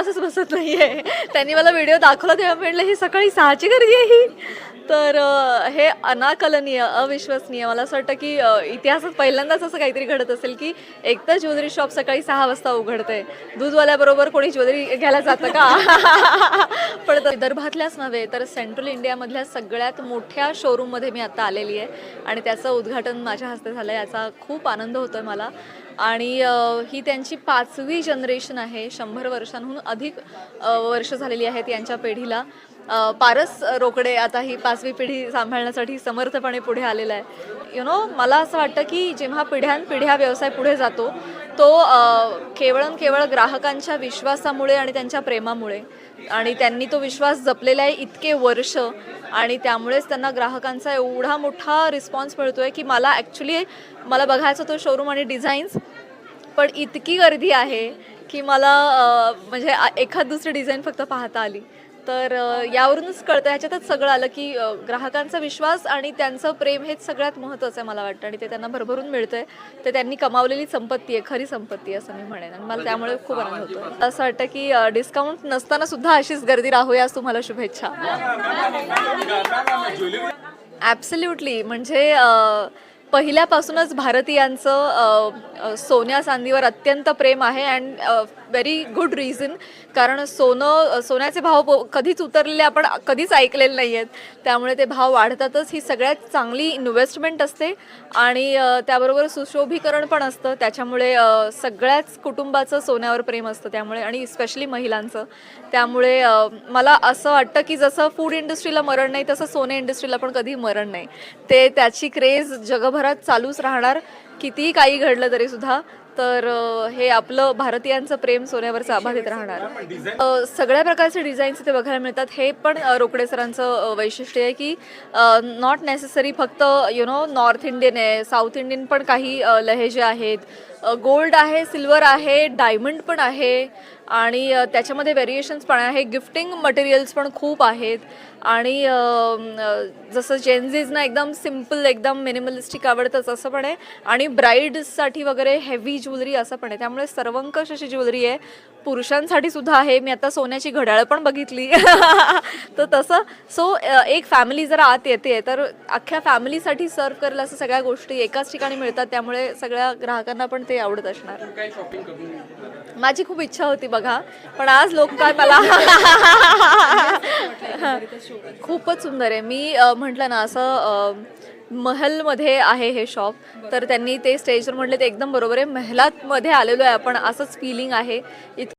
विश्वासच बसत नाहीये. त्यांनी मला व्हिडिओ दाखवला तेव्हा म्हटलं ही सकाळी 6ची गर्दी आहे ही. तर हे अनाकलनीय, अविश्वसनीय. मला असं वाटतं की इतिहासात पहिल्यांदाच असं काहीतरी घडत असेल की एकतर ज्वेलरी शॉप सकाळी 6 वाजता उघडते. दूधवाल्याबरोबर कोणी ज्वेलरी घ्यायला जातं का? पण विदर्भातल्याच नव्हे तर सेंट्रल इंडियामधल्या सगळ्यात मोठ्या शोरूममध्ये मी आता आलेली आहे आणि त्याचं उद्घाटन माझ्या हस्ते झालं. याचा खूप आनंद होतो आहे मला. आणि ही त्यांची 5वी जनरेशन आहे. 100 वर्षांहून अधिक वर्ष झालेली आहेत यांच्या पिढीला. पारस रोकडे आता ही 5वी पिढी सांभाळण्यासाठी समर्थपणे पुढे आलेला आहे. मला असं वाटतं की जेव्हा पिढ्यानपिढ्या व्यवसाय पुढे जातो तो केवळ ग्राहकांच्या विश्वासामुळे आणि त्यांच्या प्रेमामुळे, आणि त्यांनी तो विश्वास जपलेला आहे इतके वर्ष, आणि त्यामुळेच त्यांना ग्राहकांचा एवढा मोठा रिस्पॉन्स मिळतोय की मला बघायचं तो शोरूम आणि डिझाईन्स, पण इतकी गर्दी आहे की मला म्हणजे एखाद दुसरी डिझाईन फक्त पाहता आली. तर यावरूनच कळतं, ह्याच्यातच सगळं आलं की ग्राहकांचा विश्वास आणि त्यांचं प्रेम हेच सगळ्यात महत्त्वाचं आहे मला वाटतं, आणि ते त्यांना भरभरून मिळतंय. ते त्यांनी कमावलेली संपत्ती आहे, खरी संपत्ती आहे असं मी म्हणेन, आणि मला त्यामुळे खूप आनंद होतो. असं वाटतं की डिस्काउंट नसताना सुद्धा अशीच गर्दी राहू यास तुम्हाला शुभेच्छा. ॲब्सल्युटली. म्हणजे पहिल्यापासूनच भारतीयांचं सोन्या चांदीवर अत्यंत प्रेम आहे, अँड व्हेरी गुड रिझन. कारण सोन्याचे भाव कधीच उतरलेले आपण कधीच ऐकलेले नाही आहेत. त्यामुळे ते भाव वाढतातच. ही सगळ्यात चांगली इन्व्हेस्टमेंट असते आणि त्याबरोबर सुशोभीकरण पण असतं. त्याच्यामुळे सगळ्याच कुटुंबाचं सोन्यावर प्रेम असतं त्यामुळे, आणि स्पेशली महिलांचं. त्यामुळे मला असं वाटतं की जसं फूड इंडस्ट्रीला मरण नाही तसं सोने इंडस्ट्रीला पण कधी मरण नाही. त्याची क्रेज जगभरात चालूच राहणार कितीही काही घडलं तरी सुद्धा. तर हे आपलं भारतीयांचं प्रेम सोन्यावरचं अबाधित राहणार. सगळ्या प्रकारचे डिझाईन्स इथे बघायला मिळतात. हे पण रोकडे सरांचं वैशिष्ट्य आहे की नॉट नेसेसरी फक्त नॉर्थ इंडियन आहे, साऊथ इंडियन पण काही लहेजे आहेत. गोल्ड आहे, सिल्वर आहे, डायमंड पण आहे, आणि त्याच्यामध्ये व्हेरिएशन्स पण आहे. गिफ्टिंग मटेरियल्स पण खूप आहेत, आणि जसं जेन्झीजना एकदम सिम्पल, एकदम मिनिमलिस्टिक आवडतंच असं पण आहे, आणि ब्राईड्ससाठी वगैरे हेवी ज्वेलरी असं पण आहे. त्यामुळे सर्वंकष अशी ज्वेलरी आहे. पुरुषांसाठी सुद्धा आहे. मी आता सोन्याची घड्याळ पण बघितली. तर तसं एक फॅमिली जर आत येते तर अख्ख्या फॅमिलीसाठी सर्व करेल असं सगळ्या गोष्टी एकाच ठिकाणी मिळतात. त्यामुळे सगळ्या ग्राहकांना पण ते आवडत असणार. माझी खूप इच्छा होती बघा, पण आज लोक काय मला खूपच सुंदर आहे. मी म्हटलं ना असं महलमध्ये आहे हे शॉप, तर त्यांनी ते स्टेजवर म्हटले ते एकदम बरोबर आहे. महलात मध्ये आलेलो आहे आपण असंच फिलिंग आहे.